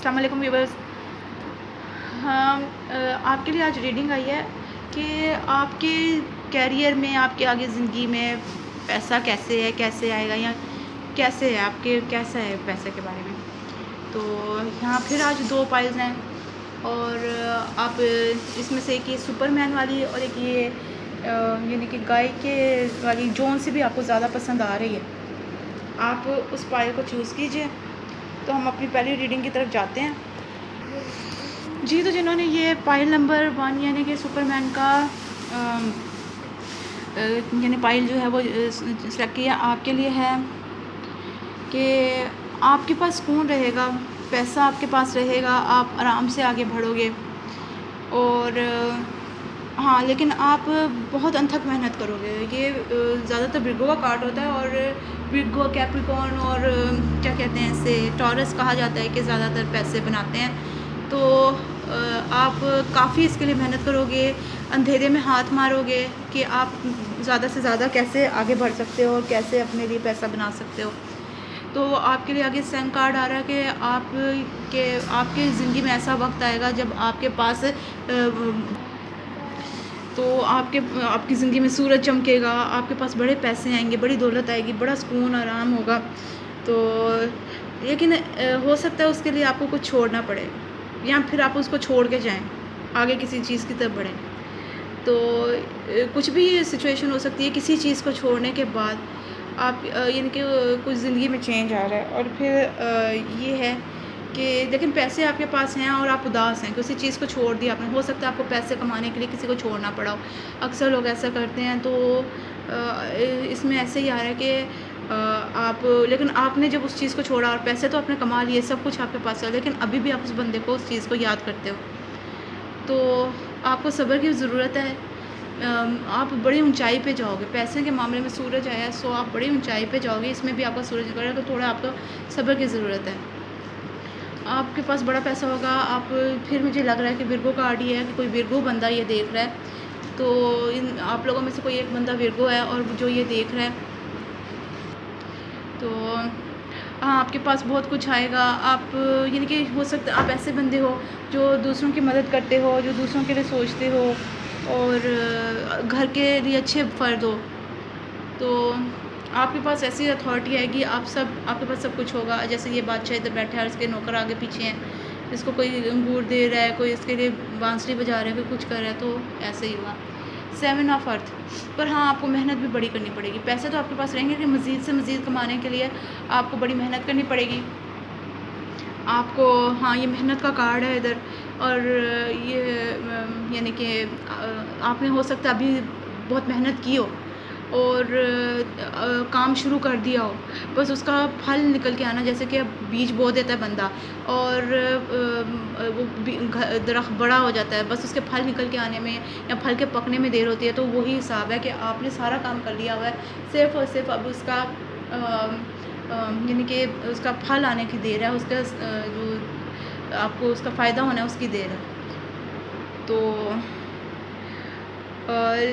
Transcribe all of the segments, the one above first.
السلام علیکم ویورز. ہاں آپ کے لیے آج ریڈنگ آئی ہے کہ آپ کے کیریئر میں، آپ کے آگے زندگی میں پیسہ کیسے ہے، کیسے آئے گا، یا کیسے ہے آپ کے، کیسا ہے پیسے کے بارے میں. تو یہاں پھر آج 2 پائلز ہیں، اور آپ اس میں سے ایک یہ سپر مین والی، اور ایک یہ یعنی کہ گائے کے والی جون سے بھی آپ کو زیادہ پسند آ رہی ہے. آپ اس پائل کو چوز کیجئے. تو ہم اپنی پہلی ریڈنگ کی طرف جاتے ہیں. جی، تو جنہوں نے یہ پائل نمبر 1 یعنی کہ سپر مین کا یعنی پائل جو ہے وہ سلیکٹ کیا، آپ کے لیے ہے کہ آپ کے پاس سکون رہے گا، پیسہ آپ کے پاس رہے گا، آپ آرام سے آگے بڑھو گے. اور ہاں، لیکن آپ بہت انتھک محنت کرو گے. یہ زیادہ تر برگو کا کارڈ ہوتا ہے، اور برگو، کیپریکارن اور کیا کہتے ہیں اسے، ٹورس کہا جاتا ہے کہ زیادہ تر پیسے بناتے ہیں. تو آپ کافی اس کے لیے محنت کرو گے، اندھیرے میں ہاتھ مارو گے کہ آپ زیادہ سے زیادہ کیسے آگے بڑھ سکتے ہو اور کیسے اپنے لیے پیسہ بنا سکتے ہو. تو آپ کے لیے آگے سین کارڈ آ رہا ہے کہ آپ کی زندگی میں ایسا وقت آئے گا جب آپ کے پاس تو آپ کی زندگی میں سورج چمکے گا، آپ کے پاس بڑے پیسے آئیں گے، بڑی دولت آئے گی، بڑا سکون آرام ہوگا. تو لیکن ہو سکتا ہے اس کے لیے آپ کو کچھ چھوڑنا پڑے، یا پھر آپ اس کو چھوڑ کے جائیں، آگے کسی چیز کی طرف بڑھیں. تو کچھ بھی سچویشن ہو سکتی ہے کسی چیز کو چھوڑنے کے بعد. آپ یعنی کہ کچھ زندگی میں چینج آ رہا ہے، اور پھر یہ ہے کہ لیکن پیسے آپ کے پاس ہیں اور آپ اداس ہیں، کسی چیز کو چھوڑ دیا آپ نے. ہو سکتا ہے آپ کو پیسے کمانے کے لیے کسی کو چھوڑنا پڑا ہو. اکثر لوگ ایسا کرتے ہیں. تو اس میں ایسے ہی آ رہا ہے کہ لیکن آپ نے جب اس چیز کو چھوڑا اور پیسے تو آپ نے کما لیے، سب کچھ آپ کے پاس ہے، لیکن ابھی بھی آپ اس بندے کو، اس چیز کو یاد کرتے ہو. تو آپ کو صبر کی ضرورت ہے. آپ بڑی اونچائی پہ جاؤ گے. پیسے کے معاملے میں سورج آیا، سو آپ بڑی اونچائی پہ جاؤ گے. اس میں بھی آپ کا سورج نکل رہا ہے، تو تھوڑا آپ کو صبر کی ضرورت ہے. آپ کے پاس بڑا پیسہ ہوگا. آپ پھر مجھے لگ رہا ہے کہ ورگو کارڈ ہی ہے، کہ کوئی ورگو بندہ یہ دیکھ رہا ہے. تو آپ لوگوں میں سے کوئی ایک بندہ ورگو ہے اور جو یہ دیکھ رہا ہے. تو ہاں، آپ کے پاس بہت کچھ آئے گا. آپ یعنی کہ ہو سکتا ہے آپ ایسے بندے ہو جو دوسروں کی مدد کرتے ہو، جو دوسروں کے لیے سوچتے ہو، اور گھر کے لیے اچھے فرد ہو. تو آپ کے پاس ایسی اتھارٹی آئے گی، آپ کے پاس سب کچھ ہوگا. جیسے یہ بادشاہ ادھر بیٹھا ہے، اس کے نوکر آگے پیچھے ہیں، اس کو کوئی انگور دے رہا ہے، کوئی اس کے لیے بانسری بجا رہا ہے، کوئی کچھ کر رہا ہے. تو ایسے ہی ہوا 7 آف ارتھ. پر ہاں، آپ کو محنت بھی بڑی کرنی پڑے گی. پیسے تو آپ کے پاس رہیں گے، کہ مزید سے مزید کمانے کے لیے آپ کو بڑی محنت کرنی پڑے گی. آپ کو ہاں، یہ محنت کا کارڈ ہے ادھر. اور یہ یعنی کہ آپ نے ہو سکتا ہے ابھی بہت محنت کی ہو اور کام شروع کر دیا ہو، بس اس کا پھل نکل کے آنا. جیسے کہ اب بیج بو دیتا ہے بندہ، اور وہ درخت بڑا ہو جاتا ہے، بس اس کے پھل نکل کے آنے میں یا پھل کے پکنے میں دیر ہوتی ہے. تو وہی حساب ہے کہ آپ نے سارا کام کر لیا ہوا ہے، صرف اور صرف اب اس کا یعنی کہ اس کا پھل آنے کی دیر ہے، اس کا جو آپ کو اس کا فائدہ ہونا ہے اس کی دیر ہے. تو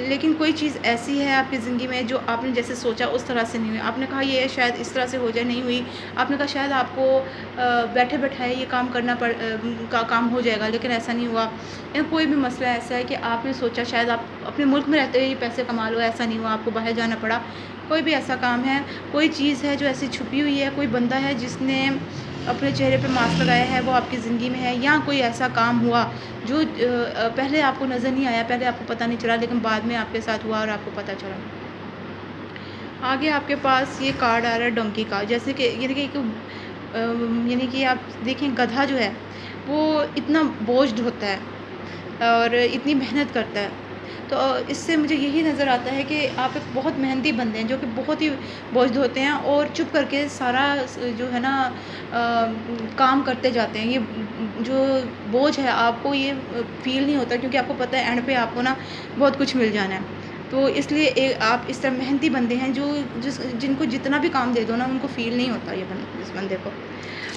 لیکن کوئی چیز ایسی ہے آپ کی زندگی میں جو آپ نے جیسے سوچا اس طرح سے نہیں ہوئی. آپ نے کہا یہ شاید اس طرح سے ہو جائے، نہیں ہوئی. آپ نے کہا شاید آپ کو بیٹھے بیٹھائے یہ کام کام ہو جائے گا، لیکن ایسا نہیں ہوا. یا کوئی بھی مسئلہ ایسا ہے کہ آپ نے سوچا شاید آپ اپنے ملک میں رہتے ہوئے یہ پیسے کما لو، ایسا نہیں ہوا، آپ کو باہر جانا پڑا. کوئی بھی ایسا کام ہے، کوئی چیز ہے جو ایسی چھپی ہوئی ہے، کوئی بندہ ہے جس نے اپنے چہرے پہ ماسک لگایا ہے، وہ آپ کی زندگی میں ہے. یا کوئی ایسا کام ہوا جو پہلے آپ کو نظر نہیں آیا، پہلے آپ کو پتہ نہیں چلا، لیکن بعد میں آپ کے ساتھ ہوا اور آپ کو پتہ چلا. آگے آپ کے پاس یہ کارڈ آ رہا ہے ڈونکی کا. جیسے کہ یعنی کہ آپ دیکھیں گدھا جو ہے وہ اتنا بوجھڈ ہوتا ہے اور اتنی محنت کرتا ہے. تو اس سے مجھے یہی نظر آتا ہے کہ آپ ایک بہت محنتی بندے ہیں، جو کہ بہت ہی بوجھد ہوتے ہیں اور چپ کر کے سارا جو ہے نا کام کرتے جاتے ہیں. یہ جو بوجھ ہے آپ کو یہ فیل نہیں ہوتا، کیونکہ آپ کو پتہ ہے اینڈ پہ آپ کو نا بہت کچھ مل جانا ہے. تو اس لیے آپ اس طرح محنتی بندے ہیں جن کو جتنا بھی کام دے دو نا ان کو فیل نہیں ہوتا یہ اس بندے کو.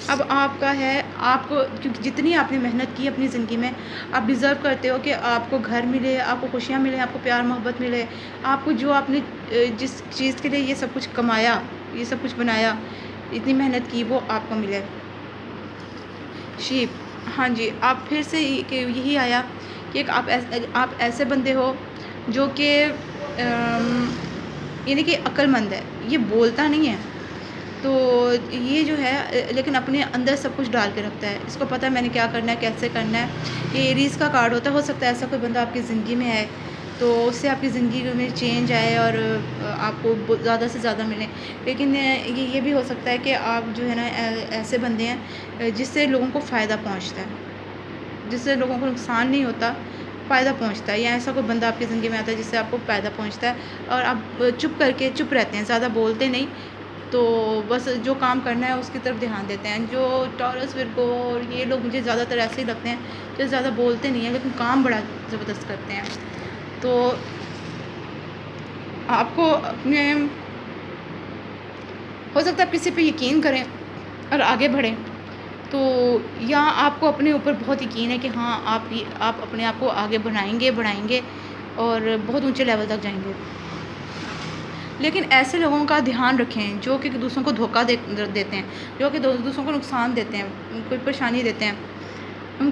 اب آپ کا ہے، آپ کو کیونکہ جتنی آپ نے محنت کی اپنی زندگی میں، آپ ڈیزرو کرتے ہو کہ آپ کو گھر ملے، آپ کو خوشیاں ملیں، آپ کو پیار محبت ملے. آپ کو جو آپ نے جس چیز کے لیے یہ سب کچھ کمایا، یہ سب کچھ بنایا، اتنی محنت کی، وہ آپ کو ملے. شیپ، ہاں جی، آپ پھر سے کہ یہی آیا کہ ایک آپ ایسے بندے ہو جو کہ یعنی کہ عقل مند ہے، یہ بولتا نہیں ہے تو یہ جو ہے لیکن اپنے اندر سب کچھ ڈال کے رکھتا ہے، اس کو پتہ ہے میں نے کیا کرنا ہے، کیسے کرنا ہے۔ یہ ایریز کا کارڈ ہوتا ہے، ہو سکتا ہے ایسا کوئی بندہ آپ کی زندگی میں ہے تو اس سے آپ کی زندگی میں چینج آئے اور آپ کو زیادہ سے زیادہ ملیں، لیکن یہ بھی ہو سکتا ہے کہ آپ جو ہے نا ایسے بندے ہیں جس سے لوگوں کو فائدہ پہنچتا ہے، جس سے لوگوں کو نقصان نہیں ہوتا، فائدہ پہنچتا ہے، یا ایسا کوئی بندہ آپ کی زندگی میں آتا ہے جس سے آپ کو فائدہ پہنچتا ہے اور آپ چپ کر کے چپ رہتے ہیں، زیادہ بولتے نہیں، تو بس جو کام کرنا ہے اس کی طرف دھیان دیتے ہیں۔ جو ٹورس ورگو اور یہ لوگ مجھے زیادہ تر ایسے ہی لگتے ہیں جو زیادہ بولتے نہیں ہیں لیکن کام بڑا زبردست کرتے ہیں۔ تو آپ کو اپنے ہو سکتا ہے آپ کسی پہ یقین کریں اور آگے بڑھیں، تو یا آپ کو اپنے اوپر بہت یقین ہے کہ ہاں آپ اپنے آپ کو آگے بڑھائیں گے اور بہت اونچے لیول تک جائیں گے، لیکن ایسے لوگوں کا دھیان رکھیں جو کہ دوسروں کو دھوکہ دیتے ہیں، جو کہ دوسروں کو نقصان دیتے ہیں، کوئی پریشانی دیتے ہیں، ان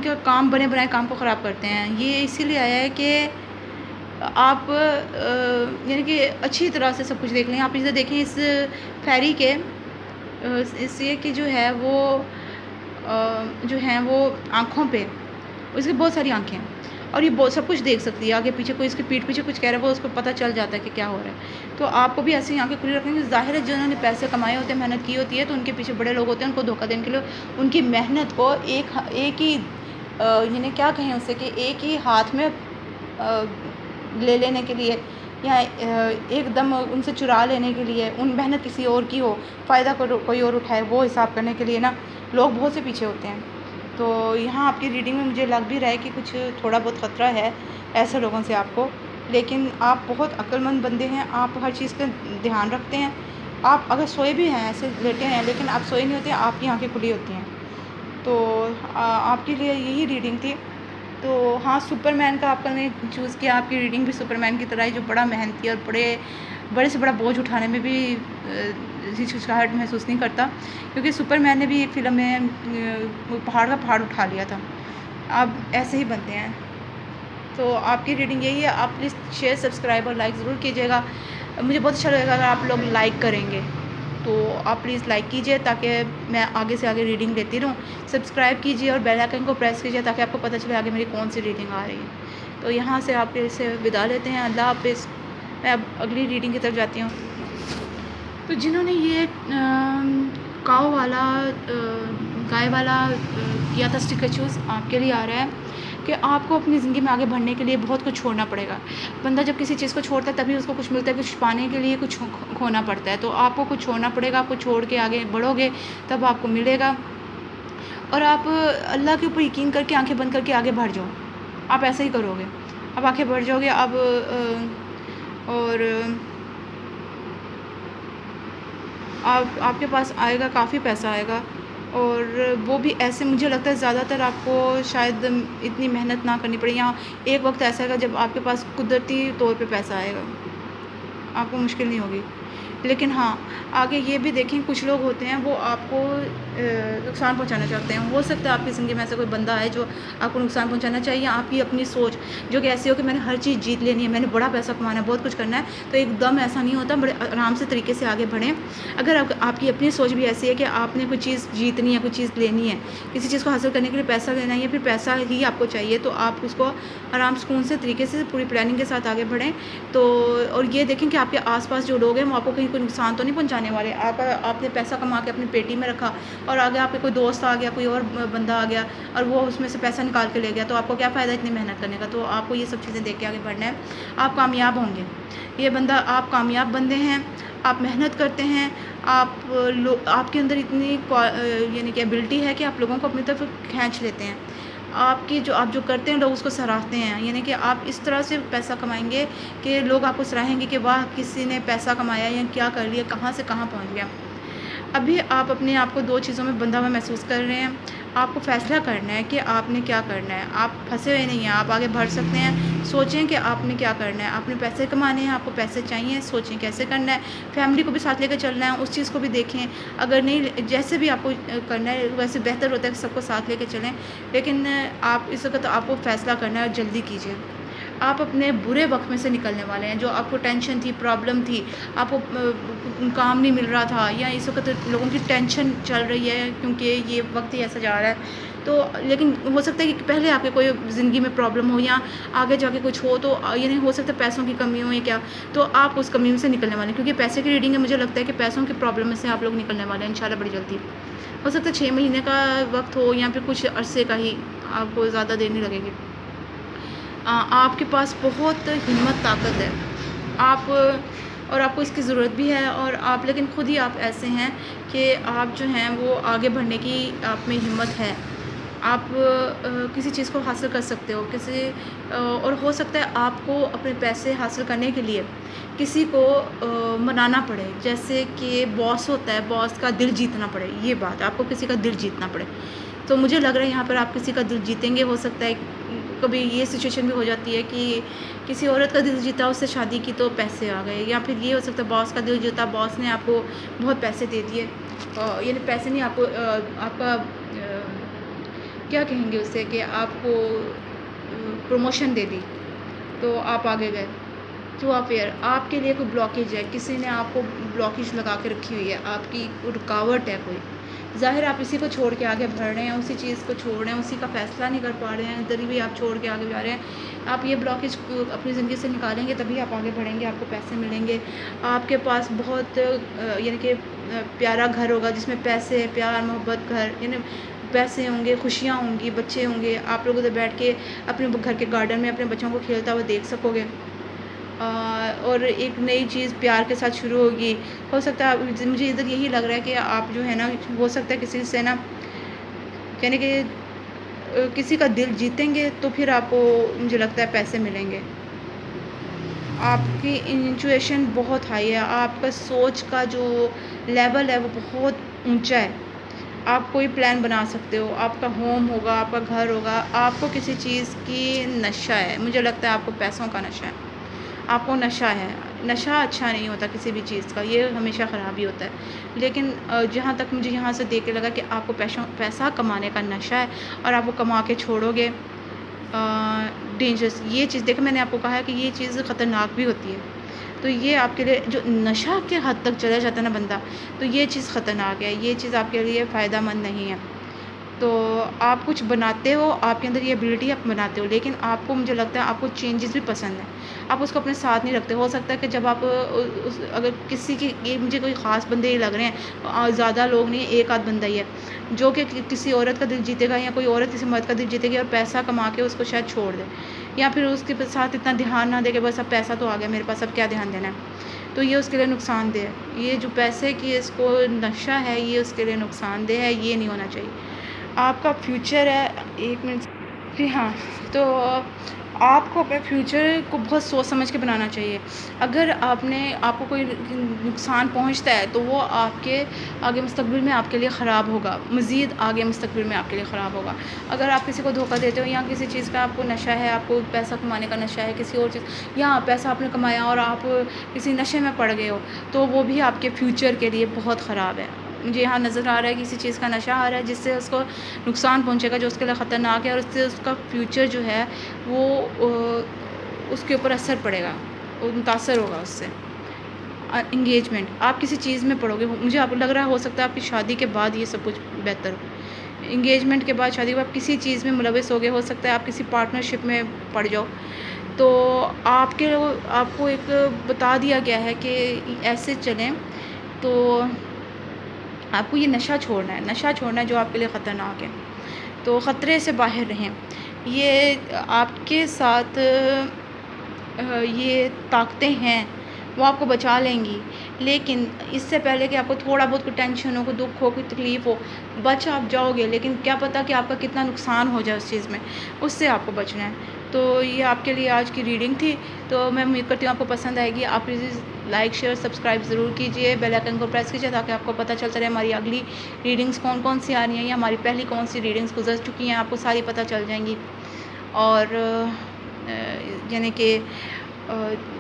کے کام بنے بنائے کام کو خراب کرتے ہیں۔ یہ اسی لیے آیا ہے کہ آپ یعنی کہ اچھی طرح سے سب کچھ دیکھ لیں۔ آپ ادھر دیکھیں اس فیری کے اس یہ کہ جو ہے وہ آنکھوں پہ اس کی بہت ساری آنکھیں ہیں اور یہ بہت سب کچھ دیکھ سکتی ہے، آگے پیچھے کوئی اس کی پیٹھ پیچھے کچھ کہہ رہا ہے وہ اس کو پتہ چل جاتا ہے کہ کیا ہو رہا ہے۔ تو آپ کو بھی ایسی آنکھیں کھلی رکھیں گے، ظاہر ہے جنہوں نے پیسے کمائے ہوتے ہیں، محنت کی ہوتی ہے، تو ان کے پیچھے بڑے لوگ ہوتے ہیں، ان کو دھوکہ دینے کے لیے ان کی محنت کو ایک ہی یعنی کیا کہیں اسے کہ ایک ہی ہاتھ میں لے لینے کے لیے یا ایک دم ان سے چرا لینے کے لیے، ان محنت کسی اور کی ہو، فائدہ کوئی اور اٹھائے، وہ حساب کرنے کے لیے نا لوگ بہت سے پیچھے ہوتے ہیں۔ تو یہاں آپ کی ریڈنگ میں مجھے لگ بھی رہا ہے کہ کچھ تھوڑا بہت خطرہ ہے ایسے لوگوں سے آپ کو، لیکن آپ بہت عقل مند بندے ہیں، آپ ہر چیز کا دھیان رکھتے ہیں۔ آپ اگر سوئے بھی ہیں ایسے لیٹے ہیں لیکن آپ سوئے نہیں ہوتے، آپ کی آنکھیں کھلی ہوتی ہیں۔ تو آپ کے لیے یہی ریڈنگ تھی۔ تو ہاں، سپر مین کا آپ نے چوز کیا، آپ کی ریڈنگ بھی سپر مین کی طرح ہے جو بڑا محنتی اور بڑے سے بڑا بوجھ اٹھانے میں بھی ہچکچاہٹ محسوس نہیں کرتا، کیونکہ سپر مین نے بھی ایک فلم میں پہاڑ کا پہاڑ اٹھا لیا تھا۔ آپ ایسے ہی بنتے ہیں۔ تو آپ کی ریڈنگ یہی ہے۔ آپ پلیز شیئر، سبسکرائب اور لائک ضرور کیجیے گا، مجھے بہت اچھا لگے گا اگر آپ لوگ لائک کریں گے، تو آپ پلیز لائک کیجیے تاکہ میں آگے سے آگے ریڈنگ دیتی رہوں۔ سبسکرائب کیجیے اور بیل آئکن کو پریس کیجیے تاکہ آپ کو پتہ چلے آگے میری کون سی ریڈنگ آ رہی ہے۔ تو یہاں سے آپ سے ودا لیتے ہیں، اللہ حافظ۔ میں اب اگلی ریڈنگ کی طرف جاتی ہوں۔ تو جنہوں نے یہ گائے والا کیا تھا اسٹیکر چوز، آپ کے لیے آ رہا ہے کہ آپ کو اپنی زندگی میں آگے بڑھنے کے لیے بہت کچھ چھوڑنا پڑے گا۔ بندہ جب کسی چیز کو چھوڑتا ہے تبھی اس کو کچھ ملتا ہے، کچھ پانے کے لیے کچھ کھونا پڑتا ہے، تو آپ کو کچھ چھوڑنا پڑے گا، آپ کو چھوڑ کے آگے بڑھو گے تب آپ کو ملے گا، اور آپ اللہ کے اوپر یقین کر کے آنکھیں بند کر کے آگے بڑھ جاؤ، آپ ایسے ہی کرو گے، اب آنکھیں بڑھ جاؤ گے اب، اور آپ کے پاس آئے گا، کافی پیسہ آئے گا، اور وہ بھی ایسے مجھے لگتا ہے زیادہ تر آپ کو شاید اتنی محنت نہ کرنی پڑے، یا ایک وقت ایسا آئے گا جب آپ کے پاس قدرتی طور پہ پیسہ آئے گا، آپ کو مشکل نہیں ہوگی۔ لیکن ہاں، آگے یہ بھی دیکھیں کچھ لوگ ہوتے ہیں وہ آپ کو نقصان پہنچانا چاہتے ہیں، ہو سکتا ہے آپ کی زندگی میں ایسا کوئی بندہ ہے جو آپ کو نقصان پہنچانا چاہیے، آپ کی اپنی سوچ جو کہ ایسی ہو کہ میں نے ہر چیز جیت لینی ہے، میں نے بڑا پیسہ کمانا ہے، بہت کچھ کرنا ہے، تو ایک دم ایسا نہیں ہوتا، بڑے آرام سے طریقے سے آگے بڑھیں۔ اگر آپ کی اپنی سوچ بھی ایسی ہے کہ آپ نے کوئی چیز جیتنی ہے، کوئی چیز لینی ہے، کسی چیز کو حاصل کرنے کے لیے پیسہ لینا ہے یا پھر پیسہ ہی آپ کو چاہیے، تو آپ اس کو آرام سکون سے طریقے سے پوری پلاننگ کے ساتھ آگے بڑھیں۔ تو اور یہ دیکھیں کہ آپ کے آس پاس جو لوگ ہیں وہ آپ کو کہیں کوئی نقصان تو نہیں پہنچانے والے، آپ نے پیسہ کما کے اپنی پیٹی میں رکھا اور آگے آپ کے کوئی دوست آ گیا، کوئی اور بندہ آ گیا اور وہ اس میں سے پیسہ نکال کے لے گیا، تو آپ کو کیا فائدہ اتنی محنت کرنے کا؟ تو آپ کو یہ سب چیزیں دیکھ کے آگے بڑھنا ہے، آپ کامیاب ہوں گے۔ آپ کامیاب بندے ہیں، آپ محنت کرتے ہیں، آپ کے اندر اتنی یعنی کہ ایبلٹی ہے کہ آپ لوگوں کو اپنی طرف کھینچ لیتے ہیں، آپ جو کرتے ہیں لوگ اس کو سراہتے ہیں، یعنی کہ آپ اس طرح سے پیسہ کمائیں گے کہ لوگ آپ کو سراہیں گے کہ واہ کسی نے پیسہ کمایا یا کیا کر لیا، کہاں سے کہاں پہنچ گیا۔ ابھی آپ اپنے آپ کو دو چیزوں میں بندھا ہوا محسوس کر رہے ہیں، آپ کو فیصلہ کرنا ہے کہ آپ نے کیا کرنا ہے. آپ پھنسے ہوئے نہیں ہیں, آپ آگے بڑھ سکتے ہیں. سوچیں کہ آپ نے کیا کرنا ہے. آپ نے پیسے کمانے ہیں, آپ کو پیسے چاہیے, سوچیں کیسے کرنا ہے. فیملی کو بھی ساتھ لے کے چلنا ہے, اس چیز کو بھی دیکھیں. اگر نہیں, جیسے بھی آپ کو کرنا ہے ویسے بہتر ہوتا ہے کہ سب کو ساتھ لے کے چلیں. لیکن آپ اس وقت آپ کو فیصلہ کرنا ہے اور جلدی کیجیے. آپ اپنے برے وقت میں سے نکلنے والے ہیں. جو آپ کو ٹینشن تھی, پرابلم تھی, آپ کو کام نہیں مل رہا تھا, یا اس وقت لوگوں کی ٹینشن چل رہی ہے کیونکہ یہ وقت ہی ایسا جا رہا ہے. تو لیکن ہو سکتا ہے کہ پہلے آپ کے کوئی زندگی میں پرابلم ہو, یا آگے جا کے کچھ ہو, تو یہ نہیں ہو سکتا پیسوں کی کمی ہو یا کیا, تو آپ اس کمی میں سے نکلنے والے ہیں. کیونکہ پیسے کی ریڈنگ ہے, مجھے لگتا ہے کہ پیسوں کی پرابلم میں سے آپ لوگ نکلنے والے ہیں انشاءاللہ بڑی جلدی. ہو سکتا ہے 6 مہینے کا وقت ہو, یا پھر کچھ عرصے کا ہی, آپ کو زیادہ دیر نہیں لگے گی. آپ کے پاس بہت ہمت, طاقت ہے. آپ اور آپ کو اس کی ضرورت بھی ہے, اور آپ لیکن خود ہی آپ ایسے ہیں کہ آپ جو ہیں وہ آگے بڑھنے کی آپ میں ہمت ہے. آپ کسی چیز کو حاصل کر سکتے ہو, اور ہو سکتا ہے آپ کو اپنے پیسے حاصل کرنے کے لیے کسی کو منانا پڑے. جیسے کہ باس ہوتا ہے, باس کا دل جیتنا پڑے, یہ بات آپ کو کسی کا دل جیتنا پڑے. تو مجھے لگ رہا ہے یہاں پر آپ کسی کا دل جیتیں گے. ہو سکتا ہے کبھی یہ سچویشن بھی ہو جاتی ہے کہ کسی عورت کا دل جیتا, اس سے شادی کی تو پیسے آ گئے, یا پھر یہ ہو سکتا ہے باس کا دل جیتا, باس نے آپ کو بہت پیسے دے دیے, یعنی پیسے نہیں, آپ کو آپ کا کیا کہیں گے اسے, کہ آپ کو پروموشن دے دی تو آپ آگے گئے. تو آپ کے لیے کوئی بلاکیج ہے, کسی نے آپ کو بلاکیج لگا کے رکھی ہوئی ہے, آپ کی رکاوٹ ہے کوئی, ظاہر آپ اسی کو چھوڑ کے آگے بڑھ رہے ہیں, اسی چیز کو چھوڑ رہے ہیں, اسی کا فیصلہ نہیں کر پا رہے ہیں, ادھر بھی آپ چھوڑ کے آگے جا رہے ہیں. آپ یہ بلاکیج اپنی زندگی سے نکالیں گے تبھی آپ آگے بڑھیں گے, آپ کو پیسے ملیں گے. آپ کے پاس بہت یعنی کہ پیارا گھر ہوگا جس میں پیسے, پیار, محبت, گھر, یعنی پیسے ہوں گے, خوشیاں ہوں گی, بچے ہوں گے. آپ لوگ ادھر بیٹھ کے اپنے گھر کے گارڈن میں اپنے بچوں کو کھیلتا ہوا دیکھ سکو گے, اور ایک نئی چیز پیار کے ساتھ شروع ہوگی. ہو سکتا ہے مجھے ادھر یہی لگ رہا ہے کہ آپ جو ہے نا, ہو سکتا ہے کسی سے نا, یعنی کہ کسی کا دل جیتیں گے تو پھر آپ کو مجھے لگتا ہے پیسے ملیں گے. آپ کی انٹویشن بہت ہائی ہے, آپ کا سوچ کا جو لیول ہے وہ بہت اونچا ہے. آپ کوئی پلان بنا سکتے ہو, آپ کا ہوم ہوگا, آپ کا گھر ہوگا. آپ کو کسی چیز کی نشہ ہے, مجھے لگتا ہے آپ کو پیسوں کا نشہ ہے, آپ کو نشہ ہے. نشہ اچھا نہیں ہوتا کسی بھی چیز کا, یہ ہمیشہ خراب ہی ہوتا ہے. لیکن جہاں تک مجھے یہاں سے دیکھ کے لگا کہ آپ کو پیسہ کمانے کا نشہ ہے, اور آپ وہ کما کے چھوڑو گے, ڈینجرس یہ چیز. دیکھیں میں نے آپ کو کہا ہے کہ یہ چیز خطرناک بھی ہوتی ہے. تو یہ آپ کے لیے جو نشہ کے حد تک چلا جاتا ہے نا بندہ, تو یہ چیز خطرناک ہے, یہ چیز آپ کے لیے فائدہ مند نہیں ہے. تو آپ کچھ بناتے ہو, آپ کے اندر یہ ایبلٹی آپ بناتے ہو, لیکن آپ کو مجھے لگتا ہے آپ کو چینجز بھی پسند ہیں, آپ اس کو اپنے ساتھ نہیں رکھتے. ہو سکتا ہے کہ جب آپ اگر کسی کی, یہ مجھے کوئی خاص بندے ہی لگ رہے ہیں, زیادہ لوگ نہیں, ایک آدھ بندہ ہی ہے جو کہ کسی عورت کا دل جیتے گا, یا کوئی عورت کسی مرد کا دل جیتے گی اور پیسہ کما کے اس کو شاید چھوڑ دے, یا پھر اس کے ساتھ اتنا دھیان نہ دے کہ بس اب پیسہ تو آ گیا میرے پاس, اب کیا دھیان دینا ہے. تو یہ اس کے لیے نقصان دہ ہے. یہ جو پیسے کی اس کو نشہ ہے, یہ اس کے لیے نقصان دہ ہے, یہ نہیں ہونا چاہیے. آپ کا فیوچر ہے, ایک منٹ, جی ہاں, تو آپ کو اپنے فیوچر کو بہت سوچ سمجھ کے بنانا چاہیے. اگر آپ کو کوئی نقصان پہنچتا ہے تو وہ آپ کے آگے مستقبل میں آپ کے لیے خراب ہوگا, مزید آگے مستقبل میں آپ کے لیے خراب ہوگا. اگر آپ کسی کو دھوکہ دیتے ہو, یا کسی چیز کا آپ کو نشہ ہے, آپ کو پیسہ کمانے کا نشہ ہے, کسی اور چیز, یا پیسہ آپ نے کمایا اور آپ کسی نشے میں پڑ گئے ہو, تو وہ بھی آپ کے فیوچر کے لیے بہت خراب ہے. مجھے یہاں نظر آ رہا ہے کہ کسی چیز کا نشہ آ رہا ہے جس سے اس کو نقصان پہنچے گا, جو اس کے لیے خطرناک ہے, اور اس سے اس کا فیوچر جو ہے وہ اس کے اوپر اثر پڑے گا, متاثر ہوگا اس سے. انگیجمنٹ, آپ کسی چیز میں پڑو گے, مجھے آپ کو لگ رہا ہے ہو سکتا ہے آپ کی شادی کے بعد یہ سب کچھ بہتر ہو. انگیجمنٹ کے بعد, شادی کے بعد آپ کسی چیز میں ملوث ہو گئے, ہو سکتا ہے آپ کسی پارٹنرشپ میں پڑ جاؤ. تو آپ کو ایک بتا دیا گیا ہے کہ ایسے چلیں, تو آپ کو یہ نشہ چھوڑنا ہے, نشہ چھوڑنا ہے جو آپ کے لیے خطرناک ہے. تو خطرے سے باہر رہیں. یہ آپ کے ساتھ یہ طاقتیں ہیں, وہ آپ کو بچا لیں گی, لیکن اس سے پہلے کہ آپ کو تھوڑا بہت کوئی ٹینشن ہو, کوئی دکھ ہو, کوئی تکلیف ہو, بچ آپ جاؤ گے, لیکن کیا پتہ کہ آپ کا کتنا نقصان ہو جائے اس چیز میں, اس سے آپ کو بچنا ہے. تو یہ آپ کے لیے آج کی ریڈنگ تھی. تو میں امید کرتی ہوں آپ کو پسند آئے گی. آپ لائک شیئر سبسکرائب ضرور کیجیے، بیل آئکن کو پریس کیجیے تاکہ آپ کو پتہ چلتا رہے ہماری اگلی ریڈنگس کون کون سی آ رہی ہیں یا ہماری پہلی کون سی ریڈنگس گزر چکی ہیں، آپ کو ساری پتہ چل جائیں گی. اور یعنی کہ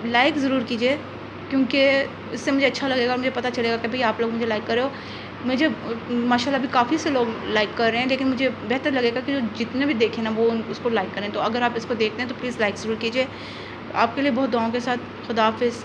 لائک ضرور کیجیے کیونکہ اس سے مجھے اچھا لگے گا اور مجھے پتہ چلے گا کہ بھئی آپ لوگ مجھے لائک کر رہے ہو. مجھے ماشاء اللہ ابھی کافی سے لوگ لائک کر رہے ہیں، لیکن مجھے بہتر لگے گا کہ جو جتنے بھی دیکھیں نا وہ اس کو لائک کریں. تو اگر آپ اس کو دیکھتے ہیں تو پلیز لائک ضرور کیجیے. آپ کے لیے بہت دعاؤں کے ساتھ. خدا حافظ.